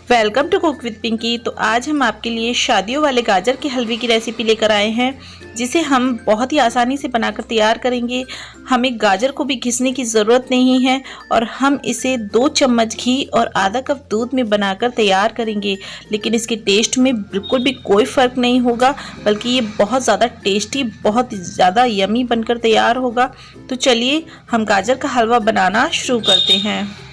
Welcome to cook with Pinky. तो आज हम आपके लिए शादियों वाले गाजर के हलवे की रेसिपी लेकर आए हैं, जिसे हम बहुत ही आसानी से बनाकर तैयार करेंगे। हमें गाजर को भी घिसने की ज़रूरत नहीं है और हम इसे 2 चम्मच घी और आधा कप दूध में बनाकर तैयार करेंगे। लेकिन इसके टेस्ट में बिल्कुल भी कोई फ़र्क नहीं होगा, बल्कि ये बहुत ज़्यादा टेस्टी, बहुत ज़्यादा यमी बनकर तैयार होगा। तो चलिए हम गाजर का हलवा बनाना शुरू करते हैं।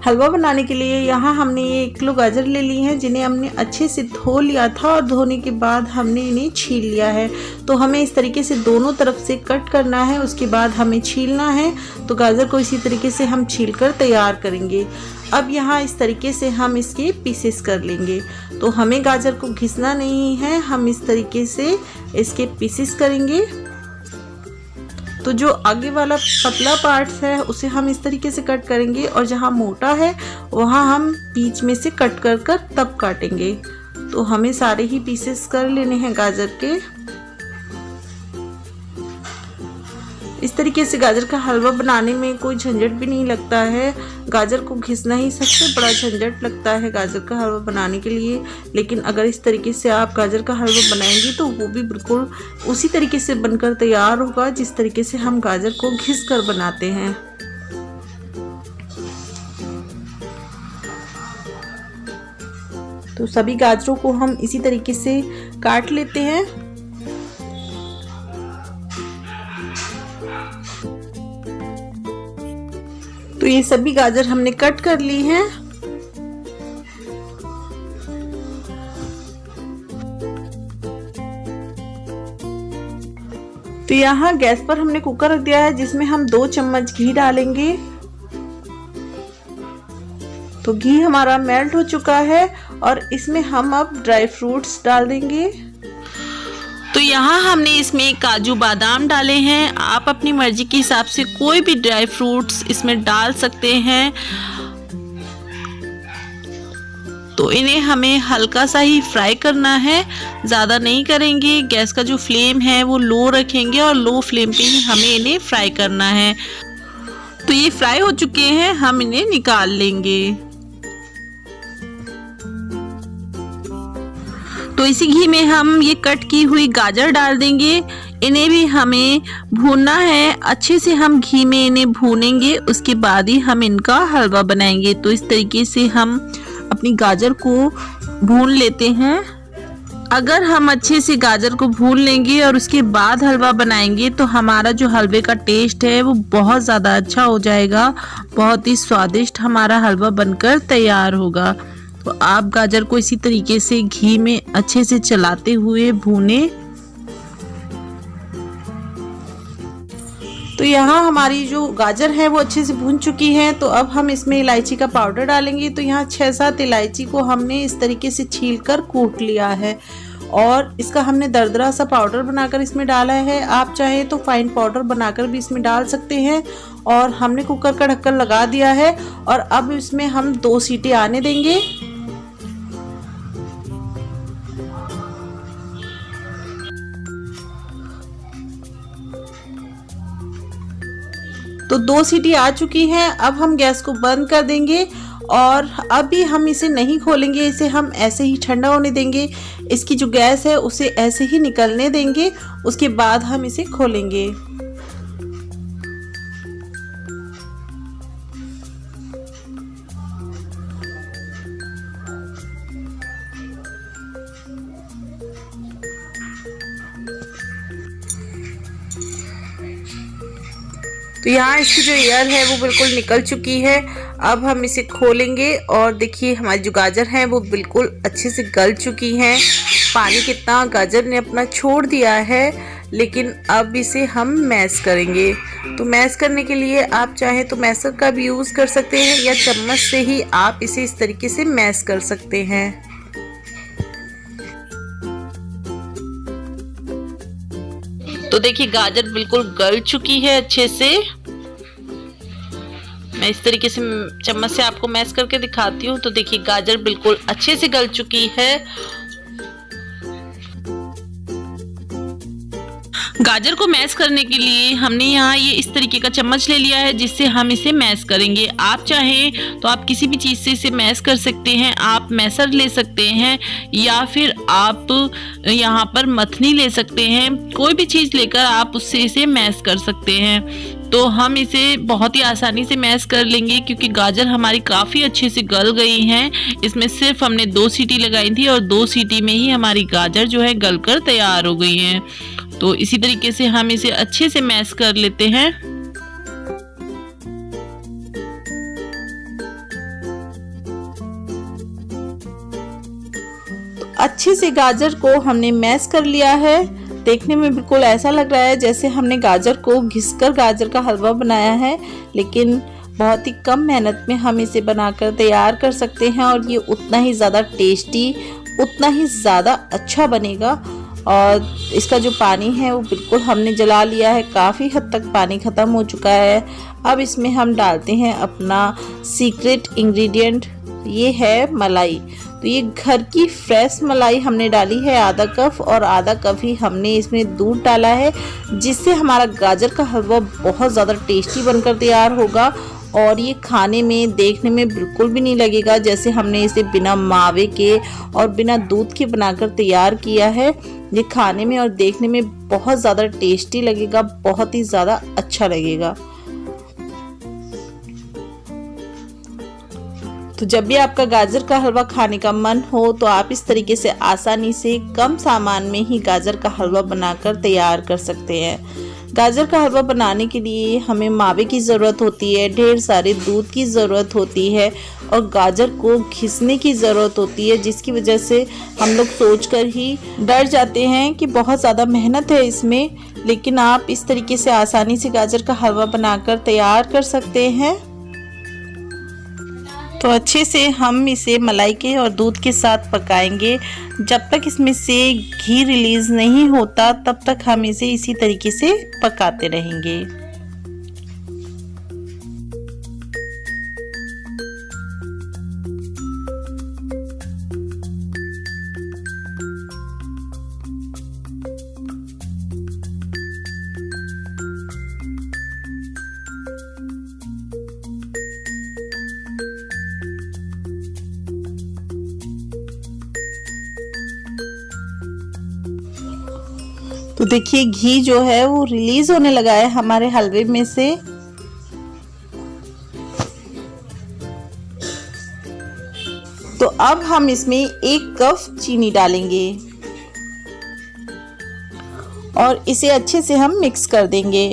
हलवा बनाने के लिए यहाँ हमने ये 1 किलो गाजर ले ली हैं, जिन्हें हमने अच्छे से धो लिया था और धोने के बाद हमने इन्हें छील लिया है। तो हमें इस तरीके से दोनों तरफ से कट करना है, उसके बाद हमें छीलना है। तो गाजर को इसी तरीके से हम छील कर तैयार करेंगे। अब यहाँ इस तरीके से हम इसके पीसेस कर लेंगे। तो हमें गाजर को घिसना नहीं है, हम इस तरीके से इसके पीसेस करेंगे। तो जो आगे वाला पतला पार्ट है उसे हम इस तरीके से कट करेंगे और जहाँ मोटा है वहाँ हम बीच में से कट कर तब काटेंगे। तो हमें सारे ही पीसेस कर लेने हैं गाजर के। इस तरीके से गाजर का हलवा बनाने में कोई झंझट भी नहीं लगता है। गाजर को घिसना ही सबसे बड़ा झंझट लगता है गाजर का हलवा बनाने के लिए। लेकिन अगर इस तरीके से आप गाजर का हलवा बनाएंगे तो वो भी बिल्कुल उसी तरीके से बनकर तैयार होगा, जिस तरीके से हम गाजर को घिस कर बनाते हैं। तो सभी गाजरों को हम इसी तरीके से काट लेते हैं। तो ये सभी गाजर हमने कट कर ली हैं। तो यहाँ गैस पर हमने कुकर रख दिया है, जिसमें हम 2 चम्मच घी डालेंगे। तो घी हमारा मेल्ट हो चुका है और इसमें हम अब ड्राई फ्रूट्स डाल देंगे। तो यहाँ हमने इसमें काजू बादाम डाले हैं। आप अपनी मर्जी के हिसाब से कोई भी ड्राई फ्रूट्स इसमें डाल सकते हैं। तो इन्हें हमें हल्का सा ही फ्राई करना है, ज़्यादा नहीं करेंगे। गैस का जो फ्लेम है वो लो रखेंगे और लो फ्लेम पे ही हमें इन्हें फ्राई करना है। तो ये फ्राई हो चुके हैं, हम इन्हें निकाल लेंगे। तो इसी घी में हम ये कट की हुई गाजर डाल देंगे। इन्हें भी हमें भूनना है, अच्छे से हम घी में इन्हें भूनेंगे, उसके बाद ही हम इनका हलवा बनाएंगे। तो इस तरीके से हम अपनी गाजर को भून लेते हैं। अगर हम अच्छे से गाजर को भून लेंगे और उसके बाद हलवा बनाएंगे तो हमारा जो हलवे का टेस्ट है वो बहुत ज़्यादा अच्छा हो जाएगा, बहुत ही स्वादिष्ट हमारा हलवा बनकर तैयार होगा। तो आप गाजर को इसी तरीके से घी में अच्छे से चलाते हुए भूने। तो यहाँ हमारी जो गाजर है वो अच्छे से भून चुकी है। तो अब हम इसमें इलायची का पाउडर डालेंगे। तो यहाँ 6-7 इलायची को हमने इस तरीके से छीलकर कूट लिया है और इसका हमने दरदरा सा पाउडर बनाकर इसमें डाला है। आप चाहे तो फाइन पाउडर बनाकर भी इसमें डाल सकते हैं। और हमने कुकर का ढक्कन लगा दिया है और अब इसमें हम 2 सीटी आने देंगे। तो 2 सीटी आ चुकी हैं। अब हम गैस को बंद कर देंगे और अभी हम इसे नहीं खोलेंगे, इसे हम ऐसे ही ठंडा होने देंगे। इसकी जो गैस है उसे ऐसे ही निकलने देंगे, उसके बाद हम इसे खोलेंगे। तो यहाँ इसकी जो एयर है वो बिल्कुल निकल चुकी है। अब हम इसे खोलेंगे और देखिए हमारी जो गाजर है वो बिल्कुल अच्छे से गल चुकी हैं। पानी कितना गाजर ने अपना छोड़ दिया है। लेकिन अब इसे हम मैश करेंगे। तो मैश करने के लिए आप चाहे तो मैशर का भी यूज़ कर सकते हैं या चम्मच से ही आप इसे इस तरीके से मैश कर सकते हैं। तो देखिए गाजर बिल्कुल गल चुकी है अच्छे से। मैं मैं इस तरीके से चम्मच से आपको मैश करके दिखाती हूँ। तो देखिए गाजर बिल्कुल अच्छे से गल चुकी है। गाजर को मैश करने के लिए हमने यहाँ ये इस तरीके का चम्मच ले लिया है जिससे हम इसे मैश करेंगे। आप चाहें तो आप किसी भी चीज़ से इसे मैश कर सकते हैं। आप मैसर ले सकते हैं या फिर आप यहाँ पर मथनी ले सकते हैं। कोई भी चीज़ लेकर आप उससे इसे मैश कर सकते हैं। तो हम इसे बहुत ही आसानी से मैश कर लेंगे क्योंकि गाजर हमारी काफ़ी अच्छे से गल गई हैं। इसमें सिर्फ हमने 2 सीटी लगाई थी और 2 सीटी में ही हमारी गाजर जो है गल कर तैयार हो गई हैं। तो इसी तरीके से हम इसे अच्छे से मैश कर लेते हैं। तो अच्छे से गाजर को हमने मैश कर लिया है। देखने में बिल्कुल ऐसा लग रहा है जैसे हमने गाजर को घिसकर गाजर का हलवा बनाया है, लेकिन बहुत ही कम मेहनत में हम इसे बनाकर तैयार कर सकते हैं और ये उतना ही ज़्यादा टेस्टी, उतना ही ज़्यादा अच्छा बनेगा। और इसका जो पानी है वो बिल्कुल हमने जला लिया है, काफ़ी हद तक पानी ख़त्म हो चुका है। अब इसमें हम डालते हैं अपना सीक्रेट इंग्रेडिएंट, ये है मलाई। तो ये घर की फ्रेश मलाई हमने डाली है आधा कप, और आधा कप ही हमने इसमें दूध डाला है, जिससे हमारा गाजर का हलवा बहुत ज़्यादा टेस्टी बनकर तैयार होगा। और ये खाने में, देखने में बिल्कुल भी नहीं लगेगा जैसे हमने इसे बिना मावे के और बिना दूध के बनाकर तैयार किया है। ये खाने में और देखने में बहुत ज़्यादा टेस्टी लगेगा, बहुत ही ज़्यादा अच्छा लगेगा। तो जब भी आपका गाजर का हलवा खाने का मन हो तो आप इस तरीके से आसानी से कम सामान में ही गाजर का हलवा बनाकर तैयार कर सकते हैं। गाजर का हलवा बनाने के लिए हमें मावे की ज़रूरत होती है, ढेर सारे दूध की ज़रूरत होती है और गाजर को घिसने की ज़रूरत होती है, जिसकी वजह से हम लोग सोचकर ही डर जाते हैं कि बहुत ज़्यादा मेहनत है इसमें। लेकिन आप इस तरीके से आसानी से गाजर का हलवा बनाकर तैयार कर सकते हैं। तो अच्छे से हम इसे मलाई के और दूध के साथ पकाएंगे। जब तक इसमें से घी रिलीज़ नहीं होता तब तक हम इसे इसी तरीके से पकाते रहेंगे। तो देखिए घी जो है वो रिलीज होने लगा है हमारे हलवे में से। तो अब हम इसमें 1 कप चीनी डालेंगे और इसे अच्छे से हम मिक्स कर देंगे।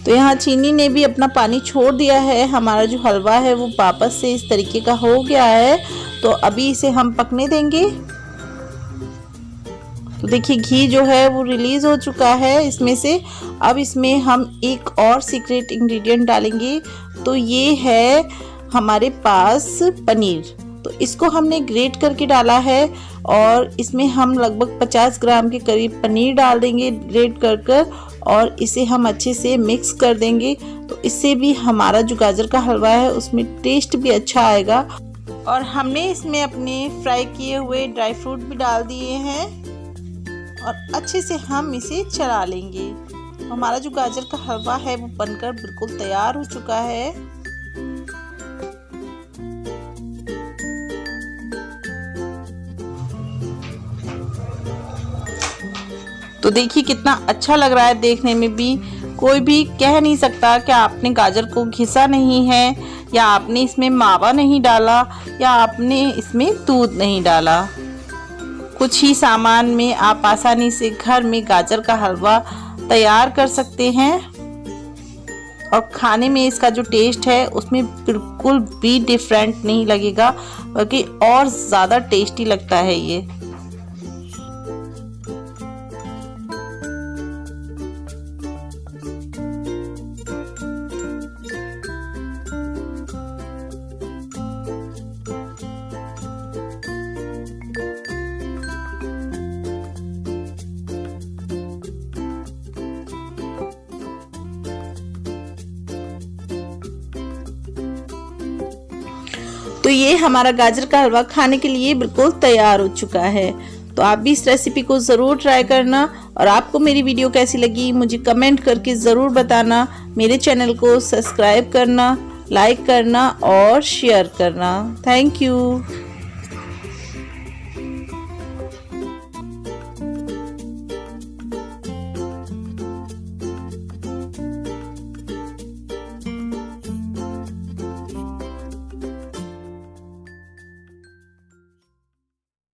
तो यहाँ चीनी ने भी अपना पानी छोड़ दिया है, हमारा जो हलवा है वो वापस से इस तरीके का हो गया है। तो अभी इसे हम पकने देंगे। तो देखिए घी जो है वो रिलीज़ हो चुका है इसमें से। अब इसमें हम एक और सीक्रेट इंग्रेडिएंट डालेंगे, तो ये है हमारे पास पनीर। तो इसको हमने ग्रेट करके डाला है और इसमें हम लगभग 50 ग्राम के करीब पनीर डाल देंगे ग्रेट कर और इसे हम अच्छे से मिक्स कर देंगे। तो इससे भी हमारा जो गाजर का हलवा है उसमें टेस्ट भी अच्छा आएगा। और हमने इसमें अपने फ्राई किए हुए ड्राई फ्रूट भी डाल दिए हैं और अच्छे से हम इसे चला लेंगे। हमारा जो गाजर का हलवा है वो बनकर बिल्कुल तैयार हो चुका है। तो देखिए कितना अच्छा लग रहा है देखने में भी। कोई भी कह नहीं सकता कि आपने गाजर को घिसा नहीं है, या आपने इसमें मावा नहीं डाला, या आपने इसमें दूध नहीं डाला। कुछ ही सामान में आप आसानी से घर में गाजर का हलवा तैयार कर सकते हैं और खाने में इसका जो टेस्ट है उसमें बिल्कुल भी डिफरेंट नहीं लगेगा, बल्कि और ज़्यादा टेस्टी लगता है ये। तो ये हमारा गाजर का हलवा खाने के लिए बिल्कुल तैयार हो चुका है। तो आप भी इस रेसिपी को ज़रूर ट्राई करना और आपको मेरी वीडियो कैसी लगी मुझे कमेंट करके ज़रूर बताना। मेरे चैनल को सब्सक्राइब करना, लाइक करना और शेयर करना। Thank you.